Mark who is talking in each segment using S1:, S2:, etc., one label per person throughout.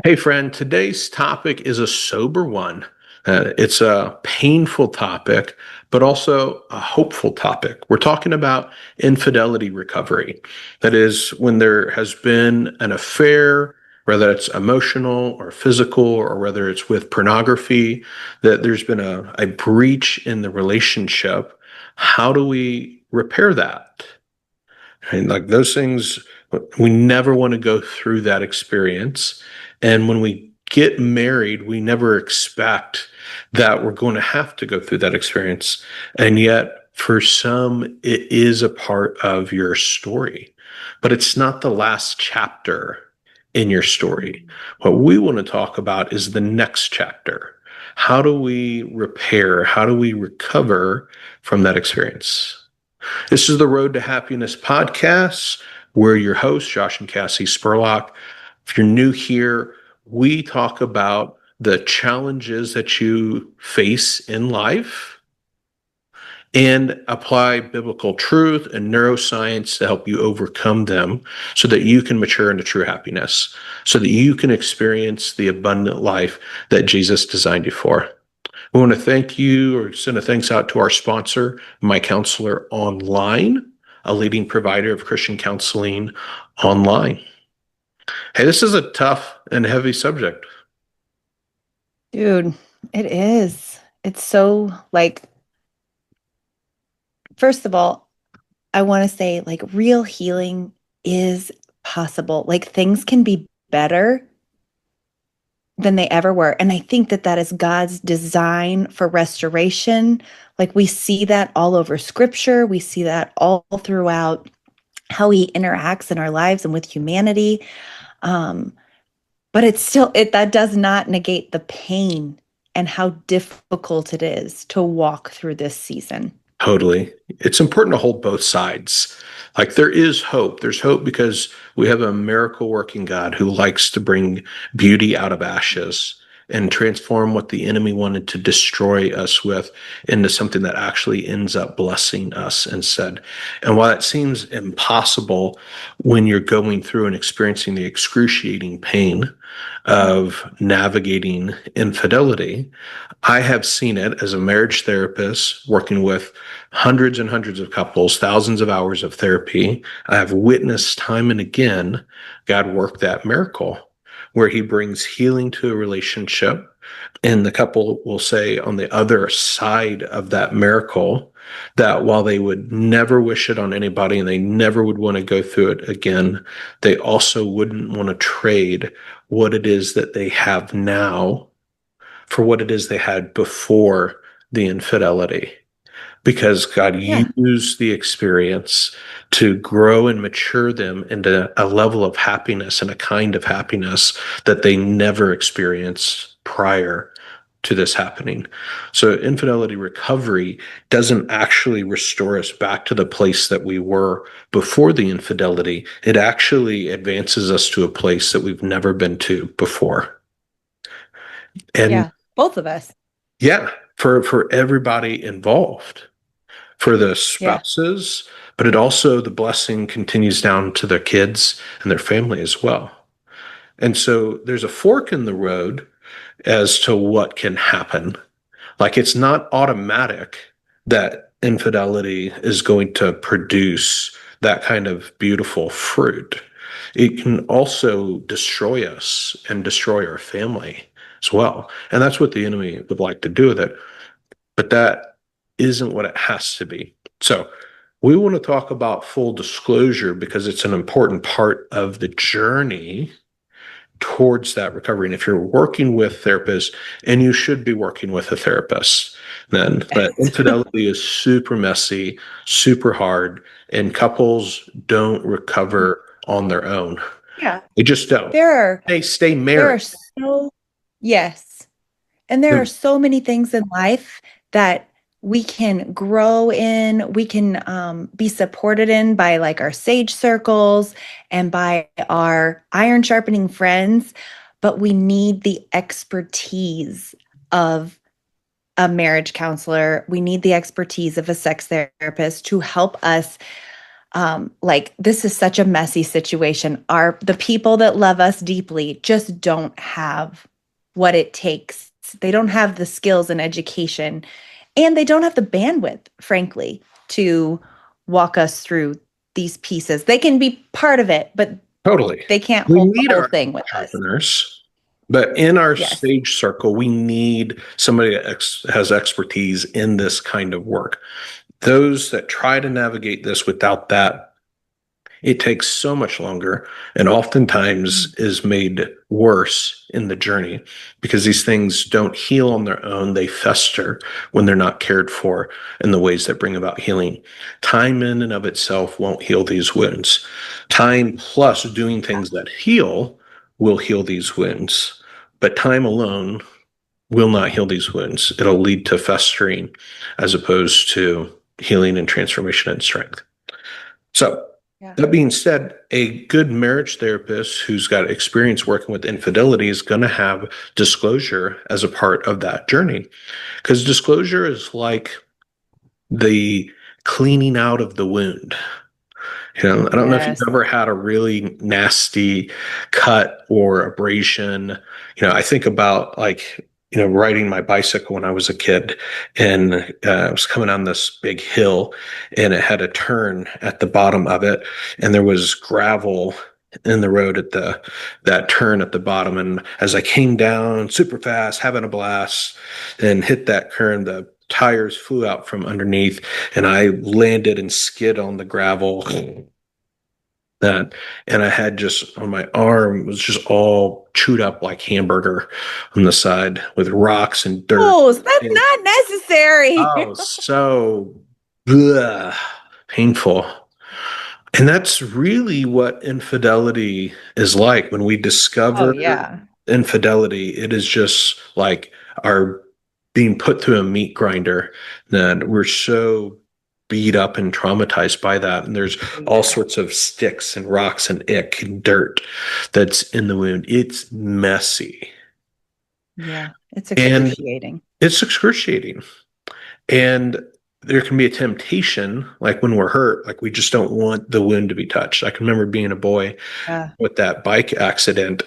S1: Hey, friend, today's topic is a sober one. It's a painful topic, but also a hopeful topic. We're talking about infidelity recovery. That is, when there has been an affair, whether it's emotional or physical, or whether it's with pornography, that there's been a breach in the relationship. How do we repair that? And like those things, we never want to go through that experience. And when we get married, we never expect that we're going to have to go through that experience. And yet, for some, it is a part of your story, but it's not the last chapter in your story. What we want to talk about is the next chapter. How do we repair? How do we recover from that experience? This is the Road to Happiness podcast. We're your hosts, Josh and Cassie Spurlock. If you're new here, we talk about the challenges that you face in life and apply biblical truth and neuroscience to help you overcome them so that you can mature into true happiness, so that you can experience the abundant life that Jesus designed you for. We want to thank you or send a thanks out to our sponsor, My Counselor Online, a leading provider of Christian counseling online. Hey, this is a tough and heavy subject.
S2: Dude, it is. It's so like, first of all, I want to say like real healing is possible. Like things can be better than they ever were. And I think that that is God's design for restoration. Like we see that all over scripture, we see that all throughout how he interacts in our lives and with humanity. Um, but it's still it that does not negate the pain and how difficult it is to walk through this season.
S1: Totally. It's important to hold both sides. Like there is hope. There's hope because we have a miracle working God who likes to bring beauty out of ashes and transform what the enemy wanted to destroy us with into something that actually ends up blessing us instead. And while it seems impossible when you're going through and experiencing the excruciating pain of navigating infidelity, I have seen it as a marriage therapist working with hundreds and hundreds of couples, thousands of hours of therapy. I have witnessed time and again God work that miracle where he brings healing to a relationship. And the couple will say on the other side of that miracle that while they would never wish it on anybody and they never would want to go through it again, they also wouldn't want to trade what it is that they have now for what it is they had before the infidelity because God
S2: Yeah.
S1: used the experience to grow and mature them into a level of happiness and a kind of happiness that they never experienced prior to this happening. So, infidelity recovery doesn't actually restore us back to the place that we were before the infidelity. It actually advances us to a place that we've never been to before. And
S2: Yeah. Both of us.
S1: yeah, for everybody involved, for the
S2: Yeah.
S1: spouses, but it also the blessing continues down to their kids and their family as well. And so there's a fork in the road as to what can happen. Like it's not automatic that infidelity is going to produce that kind of beautiful fruit. It can also destroy us and destroy our family as well. And that's what the enemy would like to do with it. But that isn't what it has to be. So we want to talk about full disclosure because it's an important part of the journey towards that recovery. And if you're working with therapists, and you should be working with a therapist, then that
S2: Yes.
S1: infidelity is super messy, super hard, and couples don't recover on their own.
S2: Yeah.
S1: They just don't.
S2: There are
S1: They stay
S2: there
S1: married.
S2: are so yes. And there are
S1: The-
S2: so many things in life that we can grow in, we can be supported in by like our sage circles and by our iron sharpening friends, but we need the expertise of a marriage counselor. We need the expertise of a sex therapist to help us like this is such a messy situation. The people that love us deeply just don't have what it takes. They don't have the skills and education, and they don't have the bandwidth, frankly, to walk us through these pieces. They can be part of it, but
S1: Totally.
S2: they can't
S1: We
S2: hold the
S1: need
S2: whole
S1: our
S2: thing with us.
S1: partners, but in our
S2: Yes.
S1: stage circle, we need somebody that has expertise in this kind of work. Those that try to navigate this without that, it takes so much longer and oftentimes is made worse in the journey because these things don't heal on their own. They fester when they're not cared for in the ways that bring about healing. Time in and of itself won't heal these wounds. Time plus doing things that heal will heal these wounds, but time alone will not heal these wounds. It'll lead to festering as opposed to healing and transformation and strength. So,
S2: Yeah.
S1: that being said, a good marriage therapist who's got experience working with infidelity is going to have disclosure as a part of that journey. Because disclosure is like the cleaning out of the wound. I don't know if you've
S2: Yes.
S1: ever had a really nasty cut or abrasion. I think about like, riding my bicycle when I was a kid and I was coming on this big hill and it had a turn at the bottom of it and there was gravel in the road at that turn at the bottom. And as I came down super fast, having a blast and hit that curve, the tires flew out from underneath and I landed and skid on the gravel that and I had just on my arm was just all chewed up like hamburger on the side with rocks and dirt.
S2: Oh, that's
S1: And
S2: not necessary.
S1: oh, so ugh, painful. And that's really what infidelity is like. When we
S2: Oh,
S1: discover
S2: yeah.
S1: infidelity, it is just like our being put through a meat grinder that we're so beat up and traumatized by that. And there's all sorts of sticks and rocks and ick and dirt that's in the wound. It's messy
S2: Yeah. It's
S1: and
S2: excruciating.
S1: it's excruciating. And there can be a temptation, like when we're hurt, like we just don't want the wound to be touched. I can remember being a boy
S2: Yeah.
S1: with that bike accident,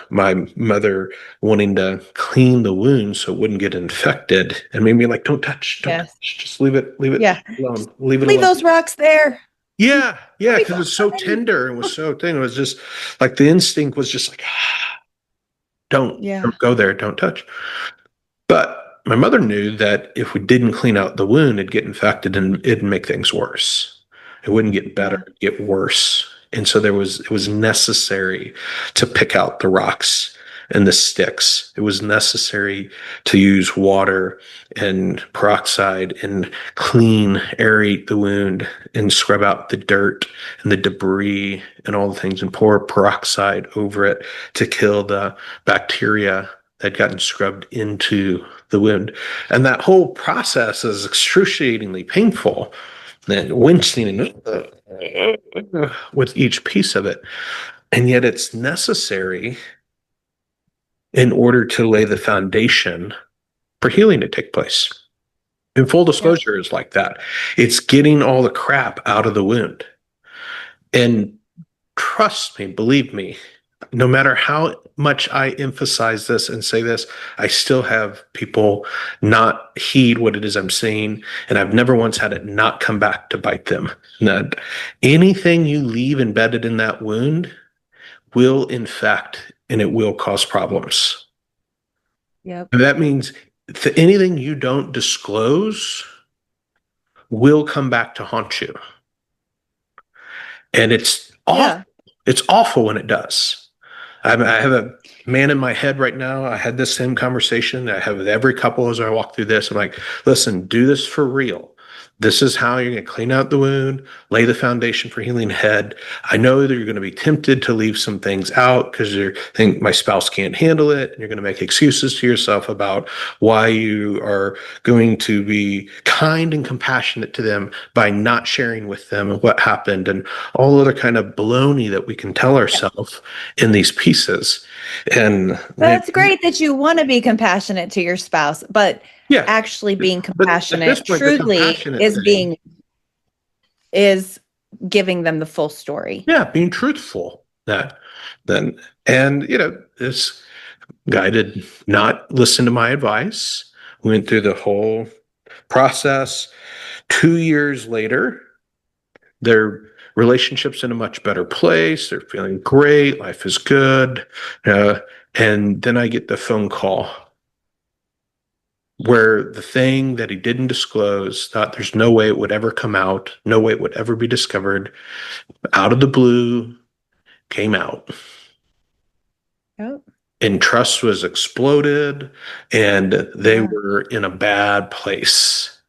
S1: my mother wanting to clean the wound so it wouldn't get infected and made me like, don't
S2: Yes.
S1: touch, just leave it
S2: Yeah.
S1: alone,
S2: Just
S1: leave it
S2: leave
S1: alone.
S2: those rocks there.
S1: Yeah,
S2: They'll
S1: yeah,
S2: be
S1: because it's so
S2: fine.
S1: tender and was so thin. It was just like the instinct was just like,
S2: Yeah.
S1: don't go there, don't touch. But my mother knew that if we didn't clean out the wound, it'd get infected and it'd make things worse. It wouldn't get better,
S2: Yeah.
S1: it'd get worse. And so it was necessary to pick out the rocks and the sticks. It was necessary to use water and peroxide and clean, aerate the wound and scrub out the dirt and the debris and all the things and pour peroxide over it to kill the bacteria that gotten scrubbed into the wound. And that whole process is excruciatingly painful and wincing with each piece of it. And yet it's necessary in order to lay the foundation for healing to take place. And full
S2: Yep.
S1: disclosure is like that. It's getting all the crap out of the wound. And trust me, believe me, no matter how much I emphasize this and say this, I still have people not heed what it is I'm saying. And I've never once had it not come back to bite them. That anything you leave embedded in that wound will infect and it will cause problems.
S2: Yep.
S1: And that means anything you don't disclose will come back to haunt you. And it's awful.
S2: Yeah.
S1: It's awful when it does. I have a man in my head right now. I had this same conversation I have with every couple as I walk through this. I'm like, listen, do this for real. This is how you're going to clean out the wound, lay the foundation for healing ahead. I know that you're going to be tempted to leave some things out because you think my spouse can't handle it. And you're going to make excuses to yourself about why you are going to be kind and compassionate to them by not sharing with them what happened and all other kind of baloney that we can tell
S2: Yeah.
S1: ourselves in these pieces. And
S2: That's great that you want to be compassionate to your spouse, but
S1: yeah,
S2: actually being
S1: but at this
S2: compassionate
S1: point, the
S2: truly
S1: compassionate
S2: is
S1: thing,
S2: being is giving them the full story.
S1: Yeah, being truthful. That then, and this guy did not listen to my advice. Went through the whole process. 2 years later, their relationship's in a much better place. They're feeling great. Life is good. Uh, and then I get the phone call where the thing that he didn't disclose, thought there's no way it would ever come out, no way it would ever be discovered, out of the blue came out.
S2: Yep.
S1: And trust was exploded, and they
S2: Yeah.
S1: were in a bad place.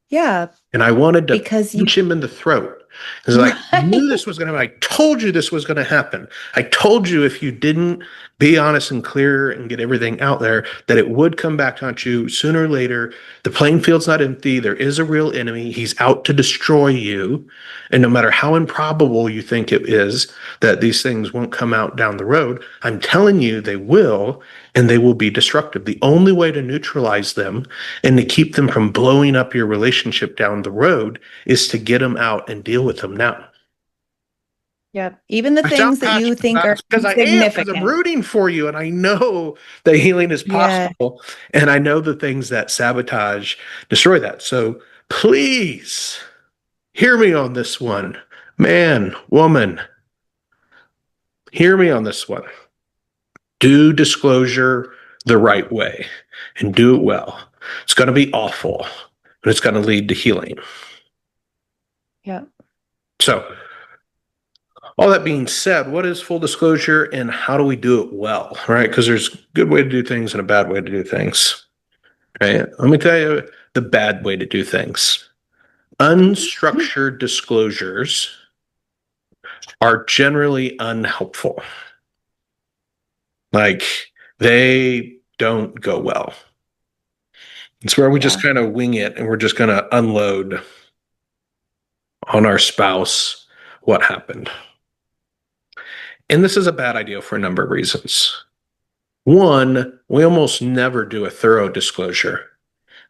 S2: Yeah.
S1: And I wanted to
S2: Because you,
S1: punch him in the throat. It's like, I knew
S2: right.
S1: this was going to happen. I told you this was going to happen. I told you if you didn't be honest and clear and get everything out there, that it would come back on you sooner or later. The playing field's not empty. There is a real enemy. He's out to destroy you. And no matter how improbable you think it is that these things won't come out down the road, I'm telling you they will, and they will be destructive. The only way to neutralize them and to keep them from blowing up your relationship down the road is to get them out and deal with them now.
S2: Yep. Even the
S1: I sound
S2: things that you
S1: passionate
S2: think
S1: about
S2: are
S1: this because I am, because I'm
S2: insignificant.
S1: rooting for you and I know that healing is
S2: Yeah.
S1: possible. And I know the things that sabotage destroy that. So please hear me on this one. Man, woman, hear me on this one. Do disclosure the right way and do it well. It's going to be awful, but it's going to lead to healing.
S2: Yep.
S1: So, all that being said, what is full disclosure and how do we do it well, right? Because there's a good way to do things and a bad way to do things, right? Let me tell you the bad way to do things. Unstructured disclosures are generally unhelpful. Like, they don't go well. It's where we just
S2: Yeah.
S1: kind of wing it and we're just going to unload on our spouse what happened. And this is a bad idea for a number of reasons. One, we almost never do a thorough disclosure.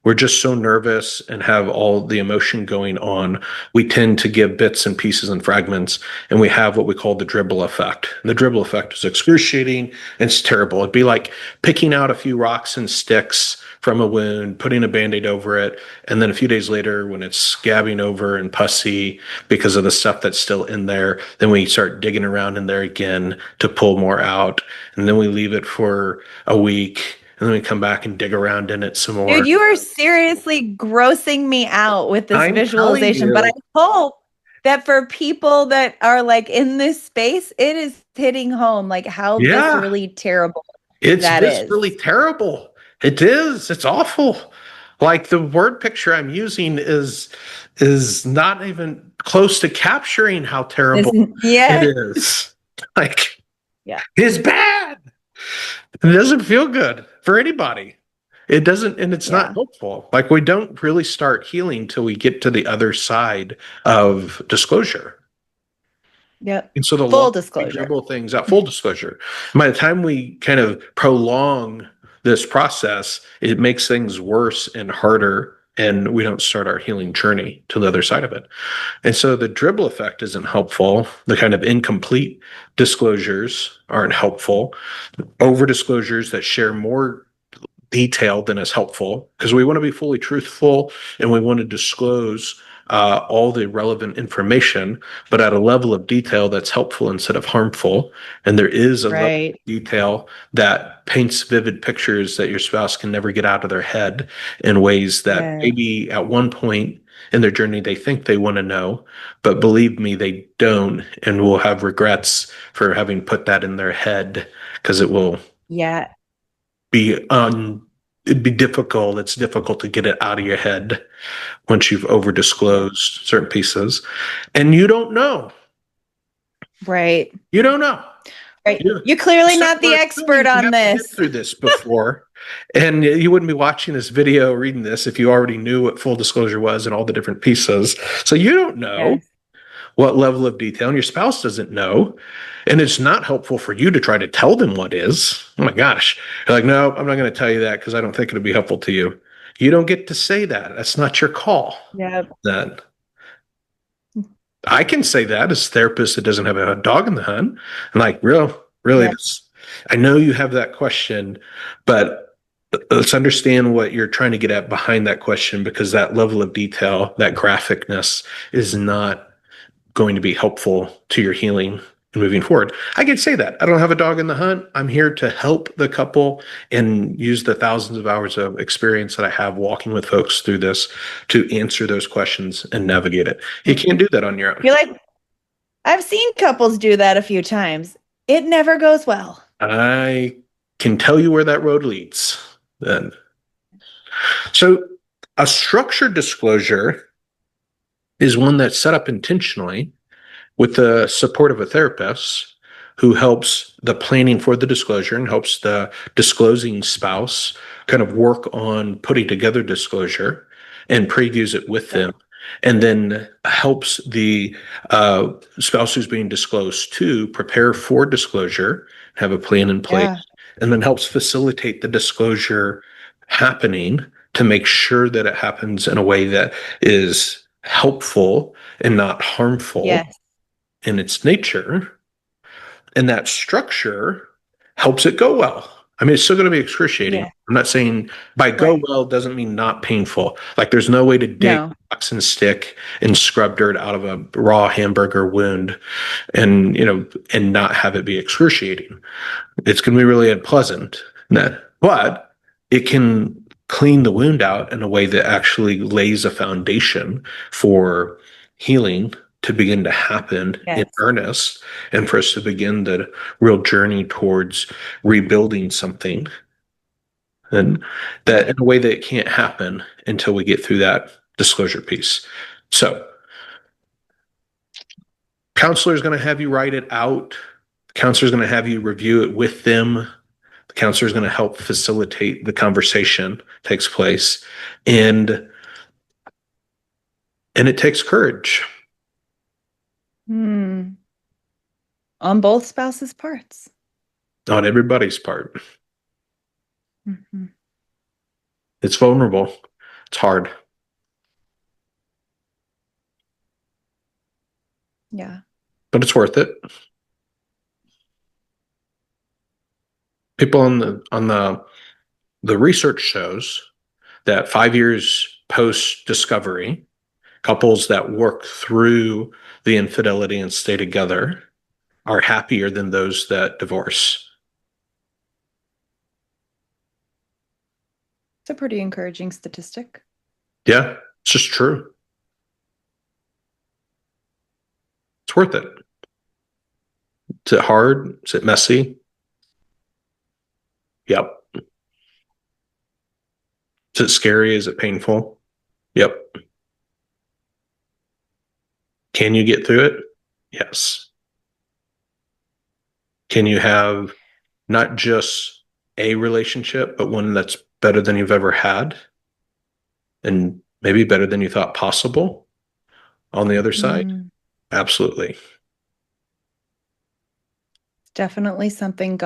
S1: We're just so nervous and have all the emotion going on. We tend to give bits and pieces and fragments, and we have what we call the dribble effect. And the dribble effect is excruciating and it's terrible. It'd be like picking out a few rocks and sticks from a wound, putting a band-aid over it, and then a few days later, when it's scabbing over and pussy because of the stuff that's still in there, then we start digging around in there again to pull more out, and then we leave it for a week, and then we come back and dig around in it some
S2: Dude,
S1: more.
S2: you are seriously grossing me out with this
S1: I'm telling
S2: visualization, but I
S1: you,
S2: hope that for people that are like in this space, it is hitting home like how
S1: yeah,
S2: viscerally terrible
S1: it's
S2: that
S1: viscerally
S2: is.
S1: terrible. It is. It's awful. Like the word picture I'm using is not even close to capturing how
S2: This,
S1: terrible it
S2: yeah.
S1: is. Like
S2: Yeah.
S1: it's bad. It doesn't feel good for anybody. It doesn't, and it's not
S2: Yeah.
S1: helpful. Like we don't really start healing till we get to the other side of disclosure.
S2: Yep.
S1: And so the longer
S2: Full
S1: we
S2: disclosure.
S1: dribble things out, full disclosure, by the time we kind of prolong this process, it makes things worse and harder, and we don't start our healing journey to the other side of it. And so the dribble effect isn't helpful. The kind of incomplete disclosures aren't helpful. Over disclosures that share more detailed than is helpful because we want to be fully truthful and we want to disclose all the relevant information, but at a level of detail that's helpful instead of harmful. And there is a level of
S2: Right.
S1: detail that paints vivid pictures that your spouse can never get out of their head in ways that
S2: Yeah.
S1: maybe at one point in their journey they think they want to know, but believe me, they don't, and will have regrets for having put that in their head because it will
S2: Yeah.
S1: be it'd be difficult. It's difficult to get it out of your head once you've over
S2: Yeah.
S1: disclosed certain pieces. And you don't know.
S2: Right.
S1: You don't know.
S2: Right.
S1: You,
S2: You're clearly
S1: so
S2: not the
S1: we're assuming
S2: expert
S1: you
S2: on
S1: haven't been
S2: this.
S1: through this before. And you wouldn't be watching this video, reading this if you already knew what full disclosure was and all the different pieces. So you don't know
S2: Yes.
S1: what level of detail, and your spouse doesn't know. And it's not helpful for you to try to tell them what is. Oh my gosh. You're like, no, I'm not going to tell you that because I don't think it'll be helpful to you. You don't get to say that. That's not your call.
S2: Yep.
S1: Then. I can say that as a therapist that doesn't have a dog in the hunt. And like, really,
S2: Yeah.
S1: this, I know you have that question, but let's understand what you're trying to get at behind that question, because that level of detail, that graphicness is not going to be helpful to your healing and moving forward. I can say that. I don't have a dog in the hunt. I'm here to help the couple and use the thousands of hours of experience that I have walking with folks through this to answer those questions and navigate it. You can't do that on your own.
S2: You're like, I've seen couples do that a few times. It never goes well.
S1: I can tell you where that road leads then. So, a structured disclosure is one that's set up intentionally with the support of a therapist who helps the planning for the disclosure and helps the disclosing spouse kind of work on putting together disclosure and previews it with
S2: Yeah.
S1: them, and then helps the spouse who's being disclosed to prepare for disclosure, have a plan in place,
S2: Yeah.
S1: and then helps facilitate the disclosure happening to make sure that it happens in a way that is helpful and not harmful
S2: Yes.
S1: in its nature, and that structure helps it go well. I mean, it's still going to be excruciating.
S2: Yeah.
S1: I'm not saying by go
S2: Right.
S1: well doesn't mean not painful. Like there's no way to dig
S2: No.
S1: box and stick and scrub dirt out of a raw hamburger wound and and not have it be excruciating. It's going to be really unpleasant. But it can clean the wound out in a way that actually lays a foundation for healing to begin to happen in
S2: Yes.
S1: earnest, and for us to begin the real journey towards rebuilding something, and that in
S2: Right.
S1: a way that it can't happen until we get through that disclosure piece. So counselor is going to have you write it out. The counselor is going to have you review it with them. The counselor is going to help facilitate the conversation takes place, and it takes courage
S2: Hmm. On both spouses' parts.
S1: on everybody's part.
S2: Mhm.
S1: It's vulnerable. It's hard,
S2: Yeah.
S1: but it's worth it. People on the research shows that 5 years post discovery, couples that work through the infidelity and stay together are happier than those that divorce.
S2: It's a pretty encouraging statistic.
S1: Yeah, it's just true. It's worth it. Is it hard? Is it messy? Yep. Is it scary? Is it painful? Yep. Can you get through it? Yes. Can you have not just a relationship, but one that's better than you've ever had and maybe better than you thought possible on the other side?
S2: Mm.
S1: Absolutely.
S2: Definitely something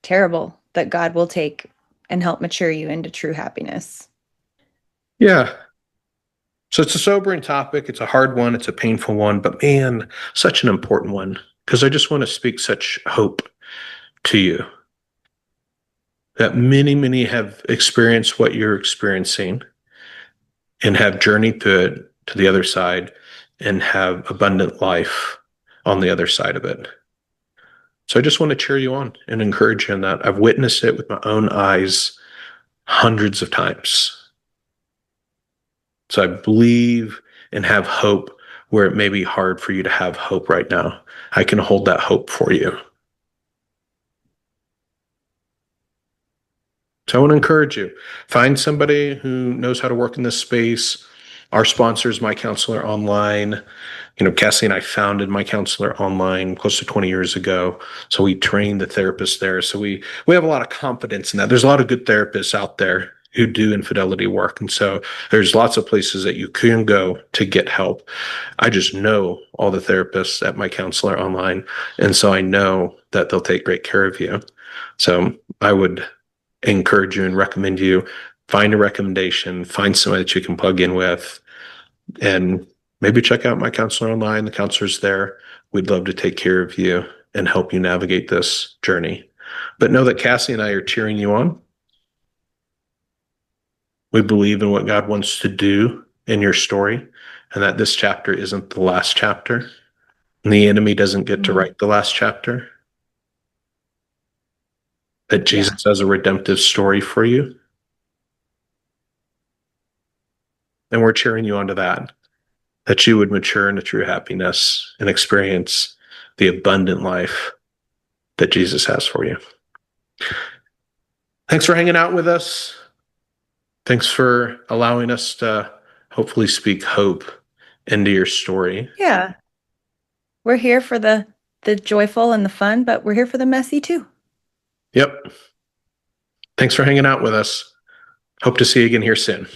S2: terrible that God will take and help mature you into true happiness.
S1: Yeah. So it's a sobering topic. It's a hard one. It's a painful one, but man, such an important one, because I just want to speak such hope to you that many, many have experienced what you're experiencing and have journeyed through it to the other side and have abundant life on the other side of it. So I just want to cheer you on and encourage you in that. I've witnessed it with my own eyes hundreds of times. So I believe and have hope where it may be hard for you to have hope right now. I can hold that hope for you. So I want to encourage you. Find somebody who knows how to work in this space. Our sponsor is My Counselor Online. Cassie and I founded My Counselor Online close to 20 years ago. So we trained the therapists there. So we have a lot of confidence in that. There's a lot of good therapists out there who do infidelity work. And so there's lots of places that you can go to get help. I just know all the therapists at My Counselor Online. And so I know that they'll take great care of you. So I would encourage you and recommend you find a recommendation, find somebody that you can plug in with, and maybe check out my counselor online. The counselor's there. We'd love to take care of you and help you navigate this journey. But know that Cassie and I are cheering you on. We believe in what God wants to do in your story, and that this chapter isn't the last chapter. And the enemy doesn't get to write the last chapter. That Jesus has a redemptive story for you. And we're cheering you on to that you would mature into true happiness and experience the abundant life that Jesus has for you. Thanks for hanging out with us. Thanks for allowing us to hopefully speak hope into your story.
S2: Yeah. We're here for the joyful and the fun, but we're here for the messy too.
S1: Yep. Thanks for hanging out with us. Hope to see you again here soon.